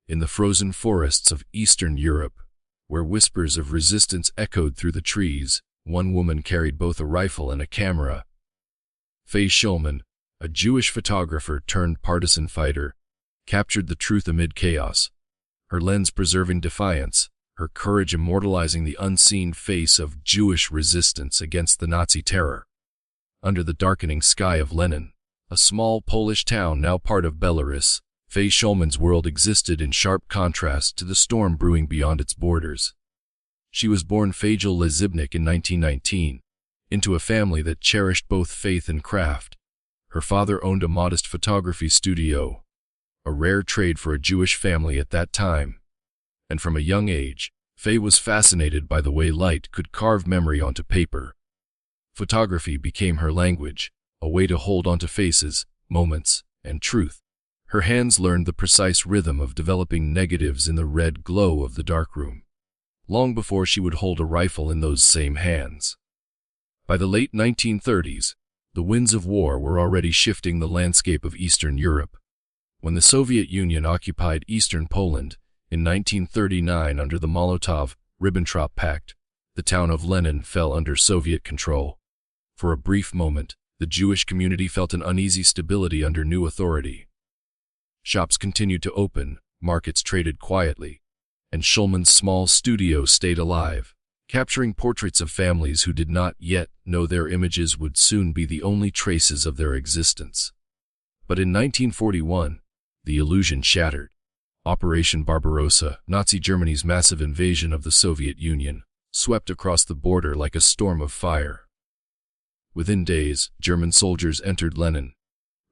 in the frozen forests of Eastern Europe, where whispers of resistance echoed through the trees, one woman carried both a rifle and a camera. Faye Schulman, a Jewish photographer turned partisan fighter, captured the truth amid chaos, her lens preserving defiance, her courage immortalizing the unseen face of Jewish resistance against the Nazi terror. Under the darkening sky of Lenin, a small Polish town now part of Belarus, Faye Schulman's world existed in sharp contrast to the storm brewing beyond its borders. She was born Fajal Lezibnik in 1919, into a family that cherished both faith and craft. Her father owned a modest photography studio, a rare trade for a Jewish family at that time. And from a young age, Faye was fascinated by the way light could carve memory onto paper. Photography became her language, a way to hold onto faces, moments, and truth. Her hands learned the precise rhythm of developing negatives in the red glow of the darkroom, long before she would hold a rifle in those same hands. By the late 1930s, the winds of war were already shifting the landscape of Eastern Europe. When the Soviet Union occupied eastern Poland in 1939 under the Molotov-Ribbentrop Pact, the town of Lenin fell under Soviet control. For a brief moment, the Jewish community felt an uneasy stability under new authority. Shops continued to open, markets traded quietly, and Schulman's small studio stayed alive, capturing portraits of families who did not yet know their images would soon be the only traces of their existence. But in 1941, the illusion shattered. Operation Barbarossa, Nazi Germany's massive invasion of the Soviet Union, swept across the border like a storm of fire. Within days, German soldiers entered Lenin,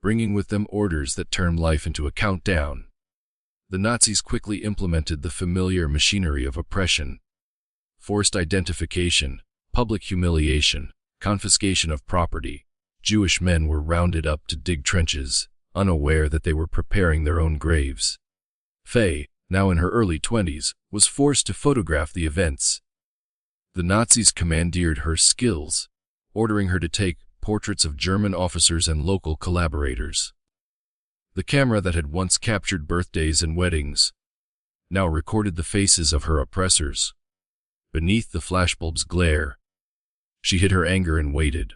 bringing with them orders that turned life into a countdown. The Nazis quickly implemented the familiar machinery of oppression: forced identification, public humiliation, confiscation of property. Jewish men were rounded up to dig trenches, unaware that they were preparing their own graves. Faye, now in her early 20s, was forced to photograph the events. The Nazis commandeered her skills, ordering her to take portraits of German officers and local collaborators. The camera that had once captured birthdays and weddings now recorded the faces of her oppressors. Beneath the flashbulb's glare, she hid her anger and waited.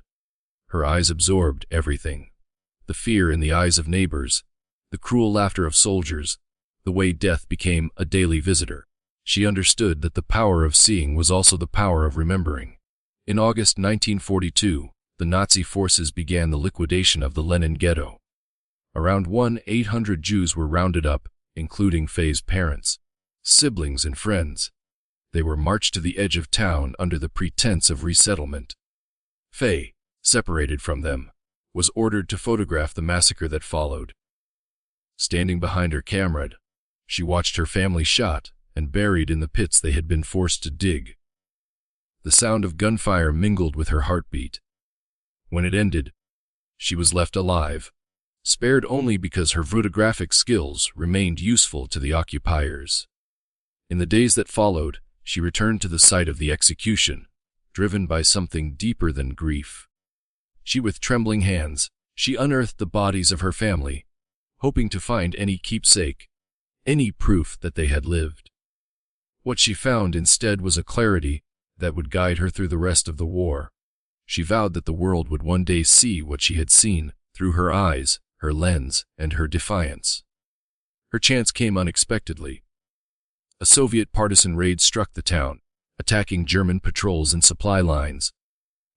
Her eyes absorbed everything: the fear in the eyes of neighbors, the cruel laughter of soldiers, the way death became a daily visitor. She understood that the power of seeing was also the power of remembering. In August 1942, the Nazi forces began the liquidation of the Lenin ghetto. Around 1,800 Jews were rounded up, including Faye's parents, siblings, and friends. They were marched to the edge of town under the pretense of resettlement. Faye, separated from them, was ordered to photograph the massacre that followed. Standing behind her camera, she watched her family shot and buried in the pits they had been forced to dig. The sound of gunfire mingled with her heartbeat. When it ended, she was left alive, spared only because her photographic skills remained useful to the occupiers. In the days that followed, she returned to the site of the execution, driven by something deeper than grief. With trembling hands, she unearthed the bodies of her family, hoping to find any keepsake, any proof that they had lived. What she found instead was a clarity that would guide her through the rest of the war. She vowed that the world would one day see what she had seen through her eyes, her lens, and her defiance. Her chance came unexpectedly. A Soviet partisan raid struck the town, attacking German patrols and supply lines.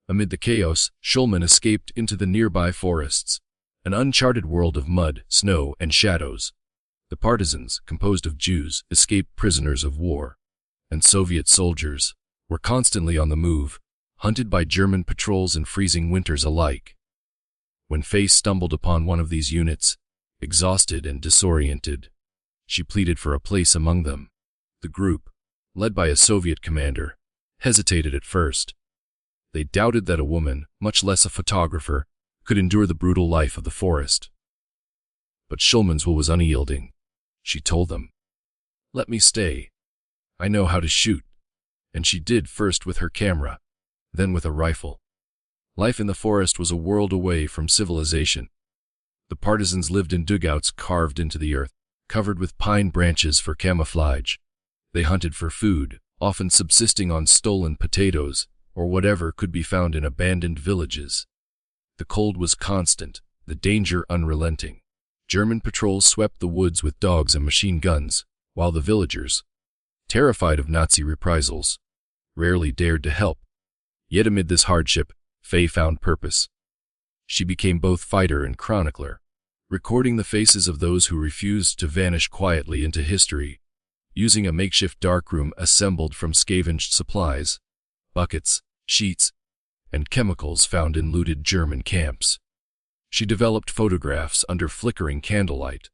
Amid the chaos, Schulman escaped into the nearby forests, an uncharted world of mud, snow, and shadows. The partisans, composed of Jews, escaped prisoners of war, and Soviet soldiers were constantly on the move, hunted by German patrols and freezing winters alike. When Faye stumbled upon one of these units, exhausted and disoriented, she pleaded for a place among them. The group, led by a Soviet commander, hesitated at first. They doubted that a woman, much less a photographer, could endure the brutal life of the forest. But Schulman's will was unyielding. She told them, "Let me stay. I know how to shoot." And she did, first with her camera, then with a rifle. Life in the forest was a world away from civilization. The partisans lived in dugouts carved into the earth, covered with pine branches for camouflage. They hunted for food, often subsisting on stolen potatoes or whatever could be found in abandoned villages. The cold was constant, the danger unrelenting. German patrols swept the woods with dogs and machine guns, while the villagers, terrified of Nazi reprisals, rarely dared to help. Yet amid this hardship, Faye found purpose. She became both fighter and chronicler, recording the faces of those who refused to vanish quietly into history, using a makeshift darkroom assembled from scavenged supplies, buckets, sheets, and chemicals found in looted German camps. She developed photographs under flickering candlelight.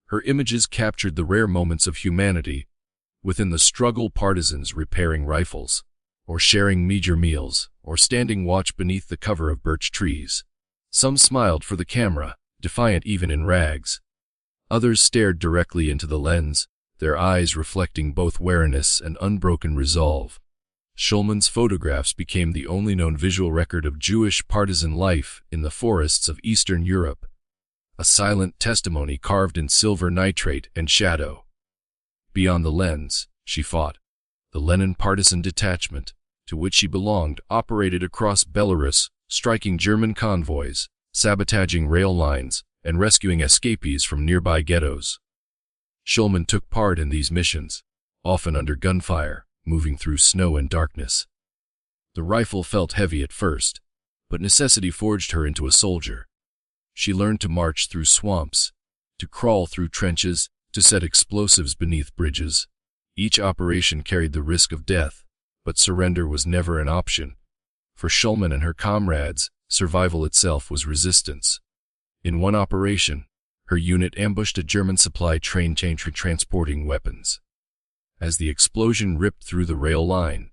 Her images captured the rare moments of humanity within the struggle, partisans repairing rifles, or sharing meager meals, or standing watch beneath the cover of birch trees. Some smiled for the camera, defiant even in rags. Others stared directly into the lens, their eyes reflecting both wariness and unbroken resolve. Schulman's photographs became the only known visual record of Jewish partisan life in the forests of Eastern Europe, a silent testimony carved in silver nitrate and shadow. Beyond the lens, she fought. The Lenin partisan detachment, to which she belonged, operated across Belarus, striking German convoys, sabotaging rail lines, and rescuing escapees from nearby ghettos. Schulman took part in these missions, often under gunfire, moving through snow and darkness. The rifle felt heavy at first, but necessity forged her into a soldier. She learned to march through swamps, to crawl through trenches, to set explosives beneath bridges. Each operation carried the risk of death, but surrender was never an option. For Schulman and her comrades, survival itself was resistance. In one operation, her unit ambushed a German supply train transporting weapons. As the explosion ripped through the rail line,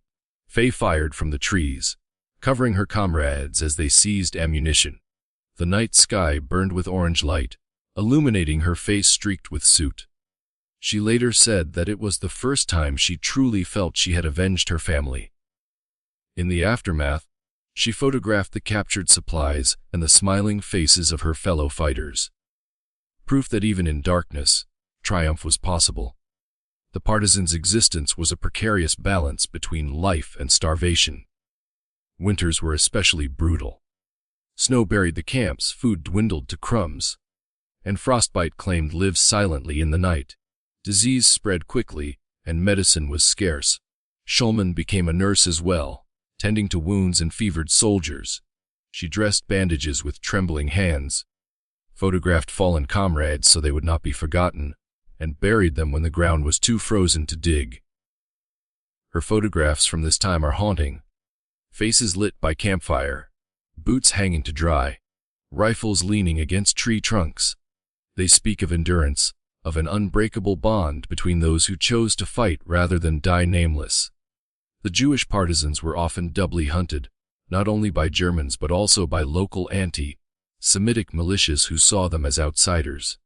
Faye fired from the trees, covering her comrades as they seized ammunition. The night sky burned with orange light, illuminating her face streaked with soot. She later said that it was the first time she truly felt she had avenged her family. In the aftermath, she photographed the captured supplies and the smiling faces of her fellow fighters. Proof that even in darkness, triumph was possible. The partisans' existence was a precarious balance between life and starvation. Winters were especially brutal. Snow buried the camps, food dwindled to crumbs, and frostbite claimed lived silently in the night. Disease spread quickly, and medicine was scarce. Schulman became a nurse as well, tending to wounds and fevered soldiers. She dressed bandages with trembling hands, photographed fallen comrades so they would not be forgotten, and buried them when the ground was too frozen to dig. Her photographs from this time are haunting. Faces lit by campfire, boots hanging to dry, rifles leaning against tree trunks. They speak of endurance, of an unbreakable bond between those who chose to fight rather than die nameless. The Jewish partisans were often doubly hunted, not only by Germans but also by local anti-Semitic militias who saw them as outsiders.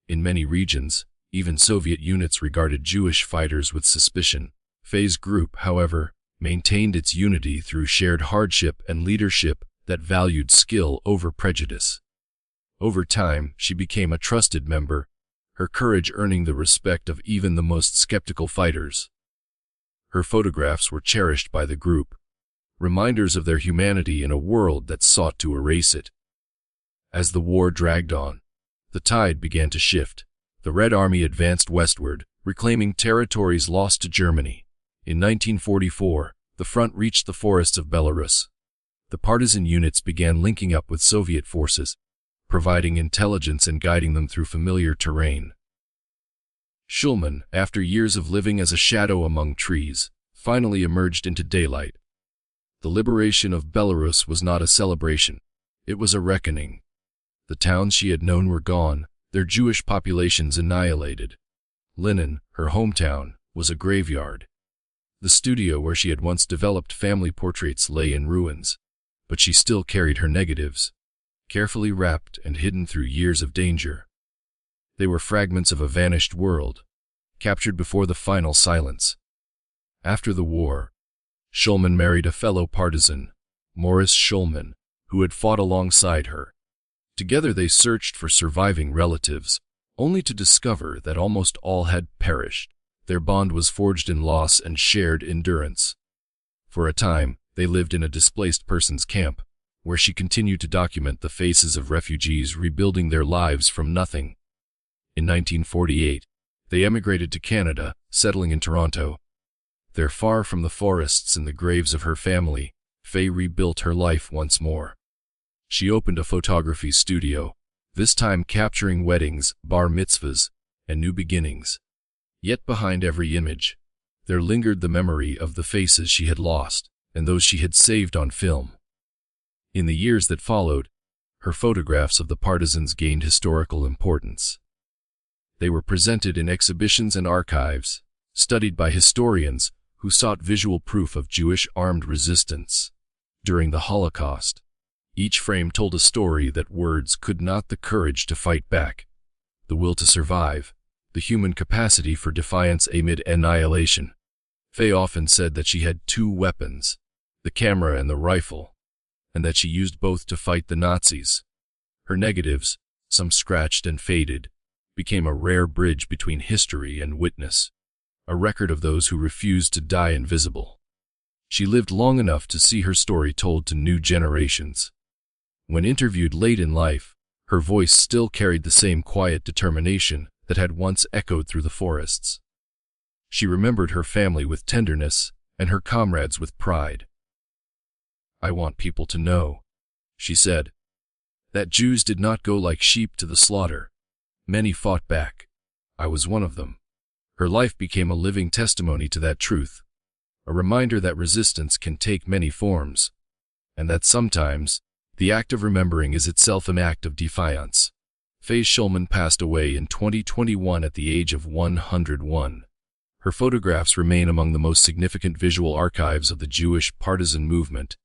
In many regions, even Soviet units regarded Jewish fighters with suspicion. Faye's group, however, maintained its unity through shared hardship and leadership that valued skill over prejudice. Over time, she became a trusted member, her courage earning the respect of even the most skeptical fighters. Her photographs were cherished by the group, reminders of their humanity in a world that sought to erase it. As the war dragged on, the tide began to shift. The Red Army advanced westward, reclaiming territories lost to Germany. In 1944, the front reached the forests of Belarus. The partisan units began linking up with Soviet forces, providing intelligence and guiding them through familiar terrain. Schulman, after years of living as a shadow among trees, finally emerged into daylight. The liberation of Belarus was not a celebration, it was a reckoning. The towns she had known were gone, their Jewish populations annihilated. Lenin, her hometown, was a graveyard. The studio where she had once developed family portraits lay in ruins, but she still carried her negatives, carefully wrapped and hidden through years of danger. They were fragments of a vanished world, captured before the final silence. After the war, Schulman married a fellow partisan, Morris Schulman, who had fought alongside her. Together they searched for surviving relatives, only to discover that almost all had perished. Their bond was forged in loss and shared endurance. For a time, they lived in a displaced persons camp, where she continued to document the faces of refugees rebuilding their lives from nothing. In 1948, they emigrated to Canada, settling in Toronto. There, far from the forests and the graves of her family, Faye rebuilt her life once more. She opened a photography studio, this time capturing weddings, bar mitzvahs, and new beginnings. Yet behind every image, there lingered the memory of the faces she had lost and those she had saved on film. In the years that followed, her photographs of the Partisans gained historical importance. They were presented in exhibitions and archives, studied by historians who sought visual proof of Jewish armed resistance during the Holocaust. Each frame told a story that words could not: the courage to fight back, the will to survive, the human capacity for defiance amid annihilation. Faye often said that she had two weapons, the camera and the rifle, and that she used both to fight the Nazis. Her negatives, some scratched and faded, became a rare bridge between history and witness, a record of those who refused to die invisible. She lived long enough to see her story told to new generations. When interviewed late in life, her voice still carried the same quiet determination that had once echoed through the forests. She remembered her family with tenderness and her comrades with pride. "I want people to know," she said, "that Jews did not go like sheep to the slaughter. Many fought back. I was one of them." Her life became a living testimony to that truth, a reminder that resistance can take many forms, and that sometimes the act of remembering is itself an act of defiance. Faye Schulman passed away in 2021 at the age of 101. Her photographs remain among the most significant visual archives of the Jewish partisan movement.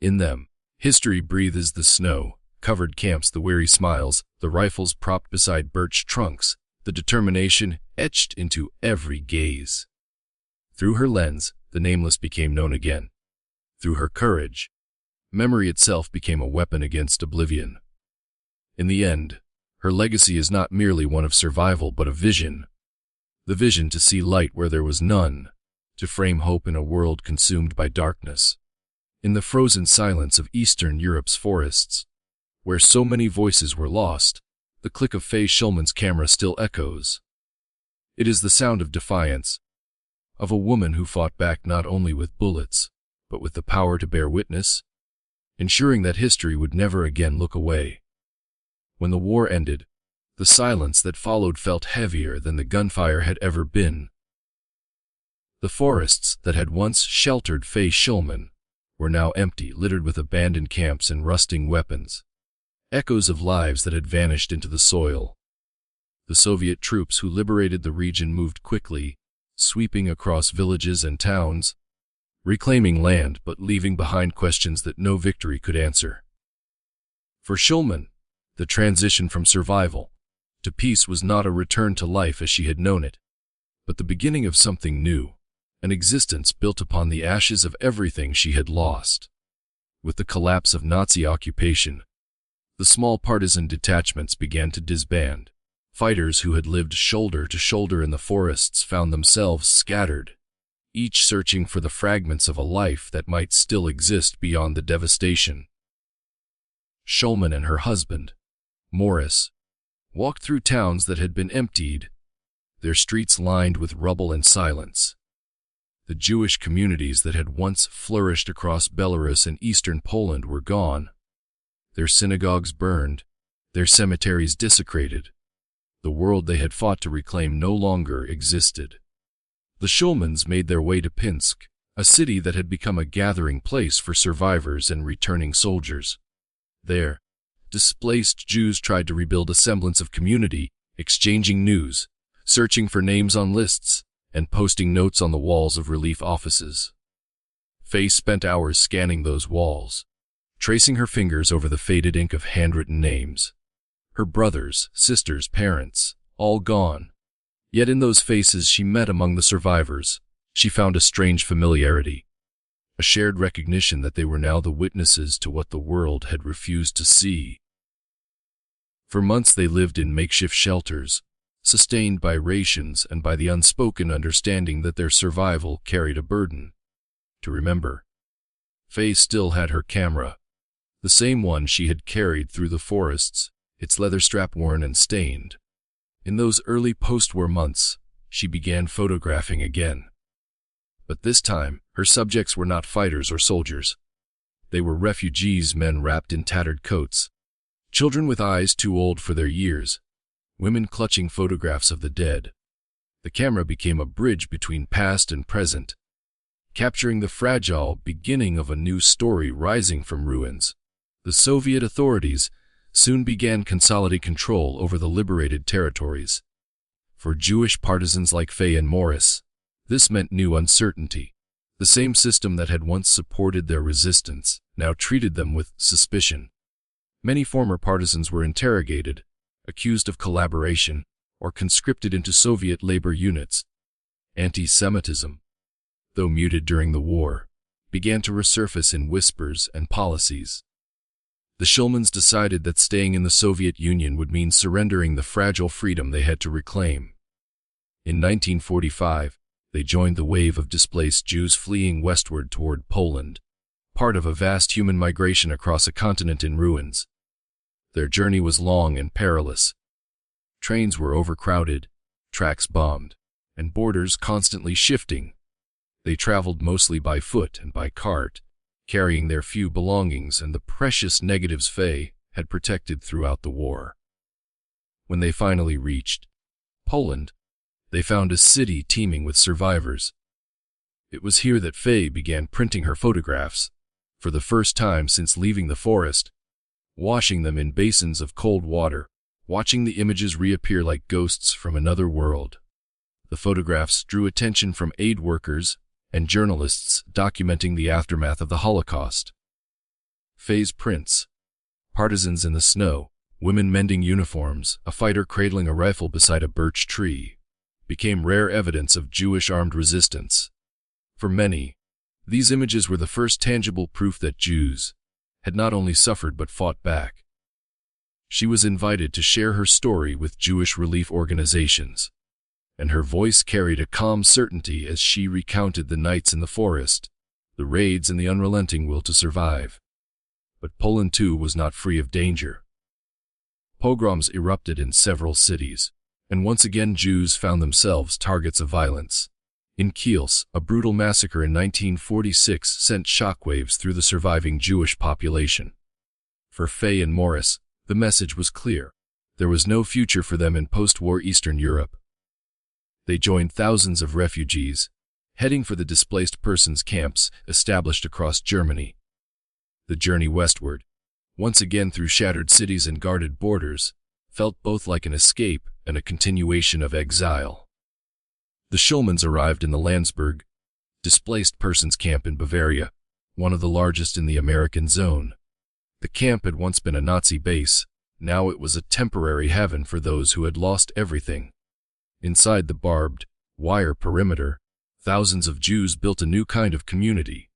In them, history breathes: the snow-covered camps, the weary smiles, the rifles propped beside birch trunks, the determination etched into every gaze. Through her lens, the nameless became known again. Through her courage, memory itself became a weapon against oblivion. In the end, her legacy is not merely one of survival but a vision. The vision to see light where there was none, to frame hope in a world consumed by darkness. In the frozen silence of Eastern Europe's forests, where so many voices were lost, the click of Faye Schulman's camera still echoes. It is the sound of defiance, of a woman who fought back not only with bullets, but with the power to bear witness, ensuring that history would never again look away. When the war ended, the silence that followed felt heavier than the gunfire had ever been. The forests that had once sheltered Faye Schulman were now empty, littered with abandoned camps and rusting weapons, echoes of lives that had vanished into the soil. The Soviet troops who liberated the region moved quickly, sweeping across villages and towns, reclaiming land but leaving behind questions that no victory could answer. For Schulman, the transition from survival to peace was not a return to life as she had known it, but the beginning of something new, an existence built upon the ashes of everything she had lost. With the collapse of Nazi occupation, the small partisan detachments began to disband. Fighters who had lived shoulder to shoulder in the forests found themselves scattered, each searching for the fragments of a life that might still exist beyond the devastation. Schulman and her husband, Morris, walked through towns that had been emptied, their streets lined with rubble and silence. The Jewish communities that had once flourished across Belarus and eastern Poland were gone, their synagogues burned, their cemeteries desecrated. The world they had fought to reclaim no longer existed. The Schulmans made their way to Pinsk, a city that had become a gathering place for survivors and returning soldiers. There, displaced Jews tried to rebuild a semblance of community, exchanging news, searching for names on lists, and posting notes on the walls of relief offices. Faye spent hours scanning those walls, tracing her fingers over the faded ink of handwritten names. Her brothers, sisters, parents, all gone. Yet in those faces she met among the survivors, she found a strange familiarity, a shared recognition that they were now the witnesses to what the world had refused to see. For months they lived in makeshift shelters, sustained by rations and by the unspoken understanding that their survival carried a burden to remember. Faye still had her camera, the same one she had carried through the forests, its leather strap worn and stained. In those early post-war months, she began photographing again. But this time, her subjects were not fighters or soldiers. They were refugees, men wrapped in tattered coats, children with eyes too old for their years, women clutching photographs of the dead. The camera became a bridge between past and present, capturing the fragile beginning of a new story rising from ruins. The Soviet authorities soon began consolidating control over the liberated territories. For Jewish partisans like Faye and Morris, this meant new uncertainty. The same system that had once supported their resistance now treated them with suspicion. Many former partisans were interrogated, accused of collaboration, or conscripted into Soviet labor units. Anti-Semitism, though muted during the war, began to resurface in whispers and policies. The Schulmans decided that staying in the Soviet Union would mean surrendering the fragile freedom they had to reclaim. In 1945, they joined the wave of displaced Jews fleeing westward toward Poland, part of a vast human migration across a continent in ruins. Their journey was long and perilous. Trains were overcrowded, tracks bombed, and borders constantly shifting. They traveled mostly by foot and by cart, carrying their few belongings and the precious negatives Faye had protected throughout the war. When they finally reached Poland, they found a city teeming with survivors. It was here that Faye began printing her photographs, for the first time since leaving the forest, washing them in basins of cold water, watching the images reappear like ghosts from another world. The photographs drew attention from aid workers and journalists documenting the aftermath of the Holocaust. Faye's prints, partisans in the snow, women mending uniforms, a fighter cradling a rifle beside a birch tree, became rare evidence of Jewish armed resistance. For many, these images were the first tangible proof that Jews had not only suffered but fought back. She was invited to share her story with Jewish relief organizations, and her voice carried a calm certainty as she recounted the nights in the forest, the raids and the unrelenting will to survive. But Poland too was not free of danger. Pogroms erupted in several cities, and once again Jews found themselves targets of violence. In Kielce, a brutal massacre in 1946 sent shockwaves through the surviving Jewish population. For Faye and Morris, the message was clear. There was no future for them in post-war Eastern Europe. They joined thousands of refugees, heading for the displaced persons camps established across Germany. The journey westward, once again through shattered cities and guarded borders, felt both like an escape and a continuation of exile. The Schulmans arrived in the Landsberg, displaced persons camp in Bavaria, one of the largest in the American zone. The camp had once been a Nazi base, now it was a temporary haven for those who had lost everything. Inside the barbed wire perimeter, thousands of Jews built a new kind of community,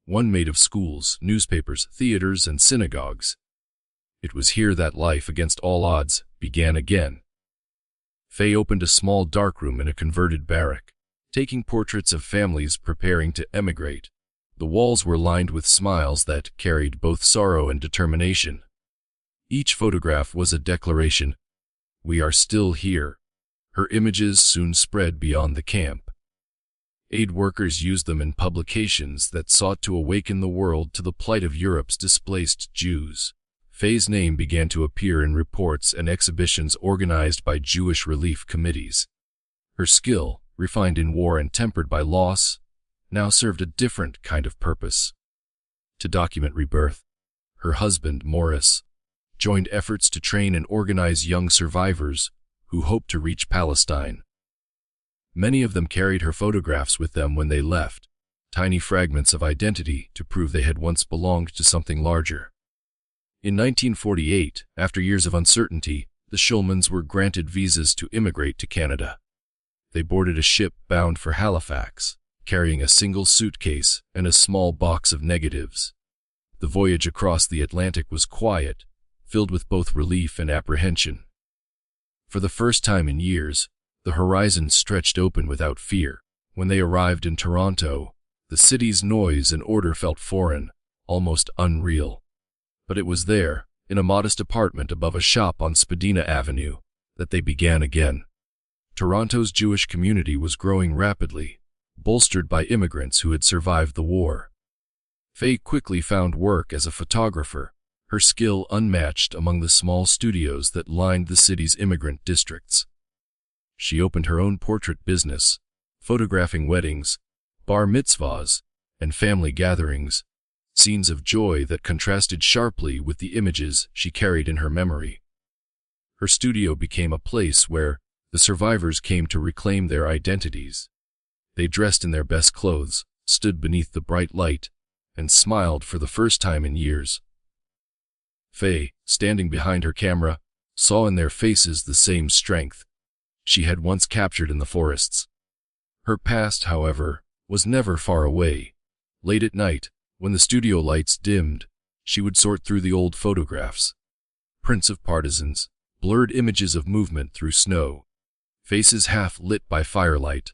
one made of schools, newspapers, theaters, and synagogues. It was here that life, against all odds, began again. Faye opened a small darkroom in a converted barrack, taking portraits of families preparing to emigrate. The walls were lined with smiles that carried both sorrow and determination. Each photograph was a declaration. We are still here. Her images soon spread beyond the camp. Aid workers used them in publications that sought to awaken the world to the plight of Europe's displaced Jews. Faye's name began to appear in reports and exhibitions organized by Jewish relief committees. Her skill, refined in war and tempered by loss, now served a different kind of purpose. To document rebirth, her husband, Morris, joined efforts to train and organize young survivors who hoped to reach Palestine. Many of them carried her photographs with them when they left, tiny fragments of identity to prove they had once belonged to something larger. In 1948, after years of uncertainty, the Schulmans were granted visas to immigrate to Canada. They boarded a ship bound for Halifax, carrying a single suitcase and a small box of negatives. The voyage across the Atlantic was quiet, filled with both relief and apprehension. For the first time in years, the horizon stretched open without fear. When they arrived in Toronto, the city's noise and order felt foreign, almost unreal. But it was there, in a modest apartment above a shop on Spadina Avenue, that they began again. Toronto's Jewish community was growing rapidly, bolstered by immigrants who had survived the war. Faye quickly found work as a photographer, her skill unmatched among the small studios that lined the city's immigrant districts. She opened her own portrait business, photographing weddings, bar mitzvahs, and family gatherings, scenes of joy that contrasted sharply with the images she carried in her memory. Her studio became a place where the survivors came to reclaim their identities. They dressed in their best clothes, stood beneath the bright light, and smiled for the first time in years. Faye, standing behind her camera, saw in their faces the same strength she had once captured in the forests. Her past, however, was never far away. Late at night, when the studio lights dimmed, she would sort through the old photographs. Prints of partisans, blurred images of movement through snow, faces half lit by firelight.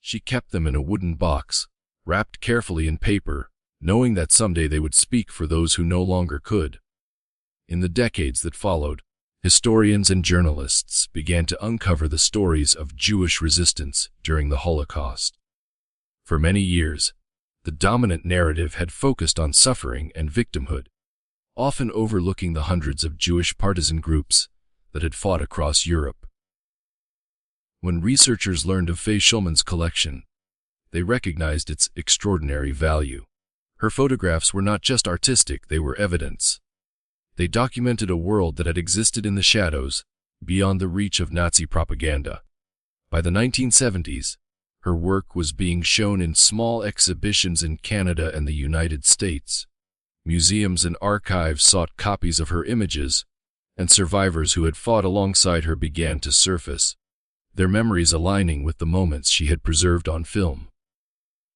She kept them in a wooden box, wrapped carefully in paper, knowing that someday they would speak for those who no longer could. In the decades that followed, historians and journalists began to uncover the stories of Jewish resistance during the Holocaust. For many years, the dominant narrative had focused on suffering and victimhood, often overlooking the hundreds of Jewish partisan groups that had fought across Europe. When researchers learned of Faye Schulman's collection, they recognized its extraordinary value. Her photographs were not just artistic, they were evidence. They documented a world that had existed in the shadows, beyond the reach of Nazi propaganda. By the 1970s, her work was being shown in small exhibitions in Canada and the United States. Museums and archives sought copies of her images, and survivors who had fought alongside her began to surface, their memories aligning with the moments she had preserved on film.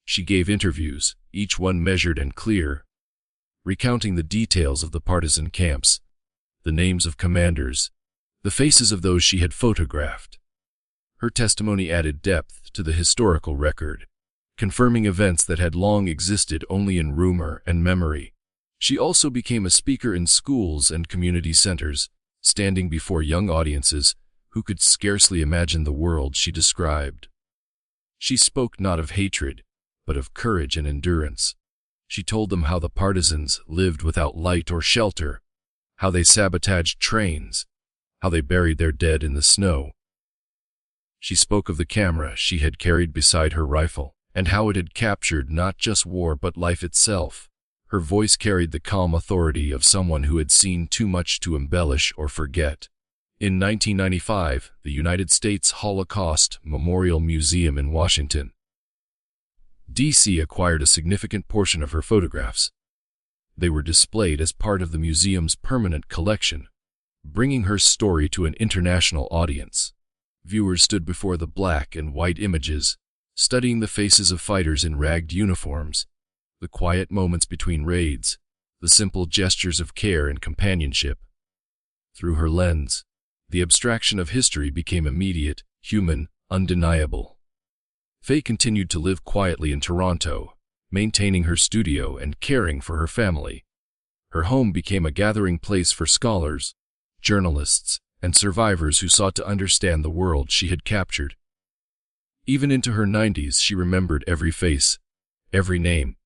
She gave interviews, each one measured and clear, recounting the details of the partisan camps, the names of commanders, the faces of those she had photographed. Her testimony added depth to the historical record, confirming events that had long existed only in rumor and memory. She also became a speaker in schools and community centers, standing before young audiences who could scarcely imagine the world she described. She spoke not of hatred, but of courage and endurance. She told them how the partisans lived without light or shelter, how they sabotaged trains, how they buried their dead in the snow. She spoke of the camera she had carried beside her rifle, and how it had captured not just war but life itself. Her voice carried the calm authority of someone who had seen too much to embellish or forget. In 1995, the United States Holocaust Memorial Museum in Washington, D.C. acquired a significant portion of her photographs. They were displayed as part of the museum's permanent collection, bringing her story to an international audience. Viewers stood before the black and white images, studying the faces of fighters in ragged uniforms, the quiet moments between raids, the simple gestures of care and companionship. Through her lens, the abstraction of history became immediate, human, undeniable. Faye continued to live quietly in Toronto, maintaining her studio and caring for her family. Her home became a gathering place for scholars, journalists, and survivors who sought to understand the world she had captured. Even into her 90s, she remembered every face, every name.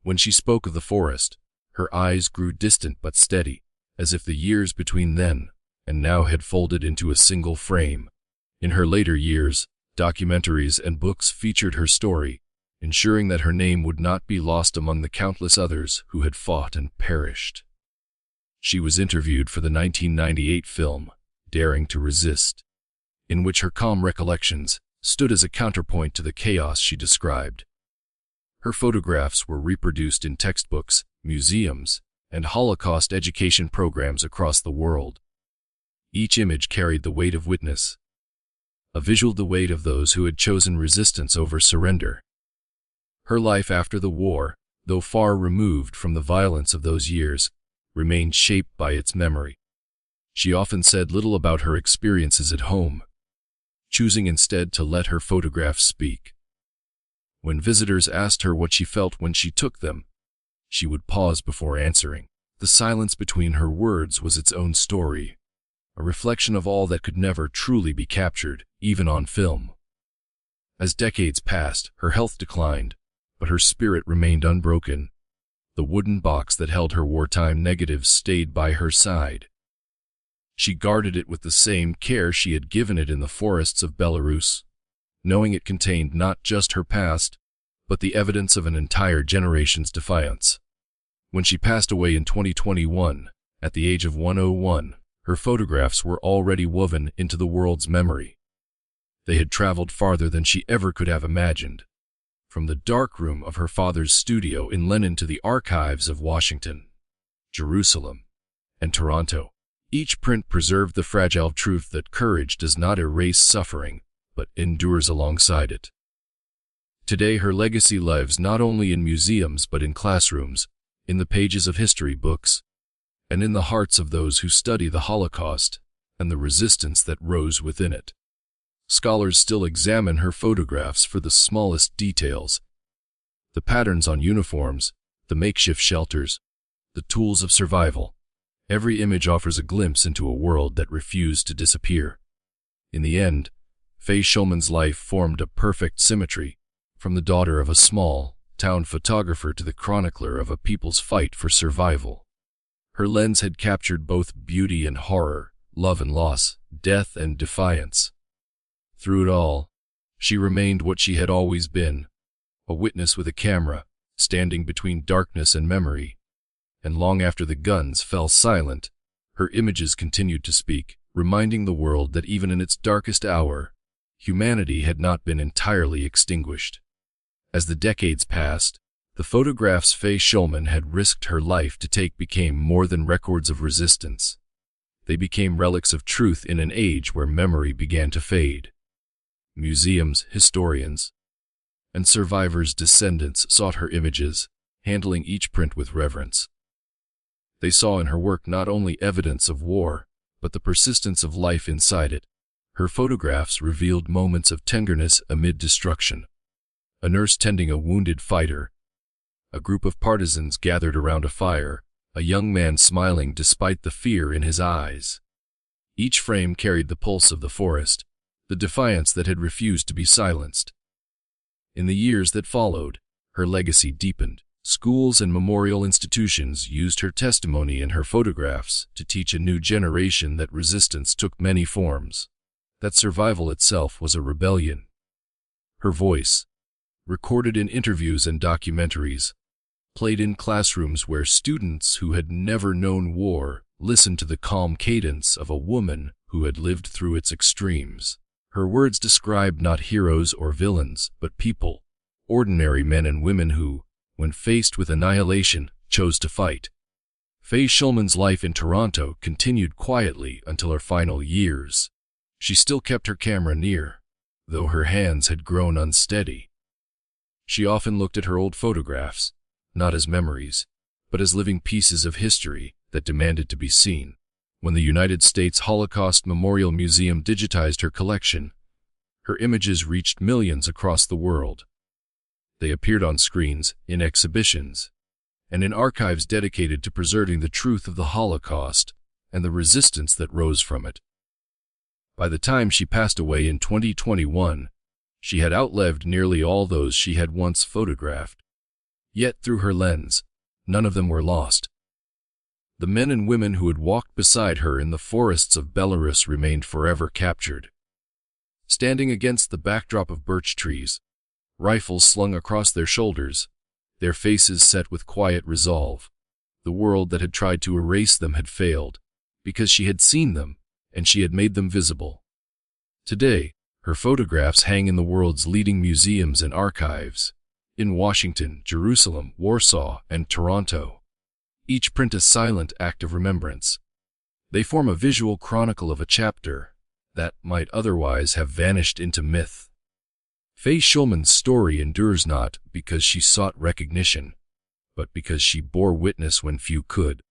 When she spoke of the forest, her eyes grew distant but steady, as if the years between then and now had folded into a single frame. In her later years, documentaries and books featured her story, ensuring that her name would not be lost among the countless others who had fought and perished. She was interviewed for the 1998 film, Daring to Resist, in which her calm recollections stood as a counterpoint to the chaos she described. Her photographs were reproduced in textbooks, museums, and Holocaust education programs across the world. Each image carried the weight of witness, a visual the weight of those who had chosen resistance over surrender. Her life after the war, though far removed from the violence of those years, remained shaped by its memory. She often said little about her experiences at home, choosing instead to let her photographs speak. When visitors asked her what she felt when she took them, she would pause before answering. The silence between her words was its own story, a reflection of all that could never truly be captured, even on film. As decades passed, her health declined, but her spirit remained unbroken. The wooden box that held her wartime negatives stayed by her side. She guarded it with the same care she had given it in the forests of Belarus, knowing it contained not just her past, but the evidence of an entire generation's defiance. When she passed away in 2021, at the age of 101, her photographs were already woven into the world's memory. They had traveled farther than she ever could have imagined, from the darkroom of her father's studio in Lenin to the archives of Washington, Jerusalem, and Toronto. Each print preserved the fragile truth that courage does not erase suffering, but endures alongside it. Today, her legacy lives not only in museums but in classrooms, in the pages of history books, and in the hearts of those who study the Holocaust and the resistance that rose within it. Scholars still examine her photographs for the smallest details: the patterns on uniforms, the makeshift shelters, the tools of survival. Every image offers a glimpse into a world that refused to disappear. In the end, Faye Schulman's life formed a perfect symmetry, from the daughter of a small-town photographer to the chronicler of a people's fight for survival. Her lens had captured both beauty and horror, love and loss, death and defiance. Through it all, she remained what she had always been, a witness with a camera, standing between darkness and memory. And long after the guns fell silent, her images continued to speak, reminding the world that even in its darkest hour, humanity had not been entirely extinguished. As the decades passed, the photographs Faye Schulman had risked her life to take became more than records of resistance. They became relics of truth in an age where memory began to fade. Museums, historians, and survivors' descendants sought her images, handling each print with reverence. They saw in her work not only evidence of war, but the persistence of life inside it. Her photographs revealed moments of tenderness amid destruction: a nurse tending a wounded fighter, a group of partisans gathered around a fire, a young man smiling despite the fear in his eyes. Each frame carried the pulse of the forest, the defiance that had refused to be silenced. In the years that followed, her legacy deepened. Schools and memorial institutions used her testimony and her photographs to teach a new generation that resistance took many forms, that survival itself was a rebellion. Her voice, recorded in interviews and documentaries, played in classrooms where students who had never known war listened to the calm cadence of a woman who had lived through its extremes. Her words described not heroes or villains, but people, ordinary men and women who, when faced with annihilation, chose to fight. Faye Schulman's life in Toronto continued quietly until her final years. She still kept her camera near, though her hands had grown unsteady. She often looked at her old photographs, not as memories, but as living pieces of history that demanded to be seen. When the United States Holocaust Memorial Museum digitized her collection, her images reached millions across the world. They appeared on screens, in exhibitions, and in archives dedicated to preserving the truth of the Holocaust and the resistance that rose from it. By the time she passed away in 2021, she had outlived nearly all those she had once photographed. Yet through her lens, none of them were lost. The men and women who had walked beside her in the forests of Belarus remained forever captured. Standing against the backdrop of birch trees, rifles slung across their shoulders, their faces set with quiet resolve, the world that had tried to erase them had failed, because she had seen them, and she had made them visible. Today, her photographs hang in the world's leading museums and archives, in Washington, Jerusalem, Warsaw, and Toronto. Each print a silent act of remembrance. They form a visual chronicle of a chapter that might otherwise have vanished into myth. Faye Schulman's story endures not because she sought recognition, but because she bore witness when few could.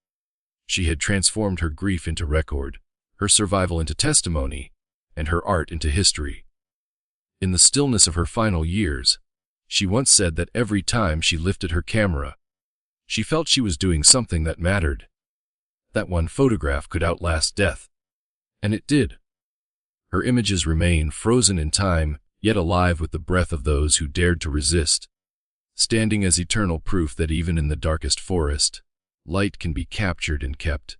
She had transformed her grief into record, her survival into testimony, and her art into history. In the stillness of her final years, she once said that every time she lifted her camera, she felt she was doing something that mattered. That one photograph could outlast death. And it did. Her images remain frozen in time, yet alive with the breath of those who dared to resist, standing as eternal proof that even in the darkest forest, light can be captured and kept.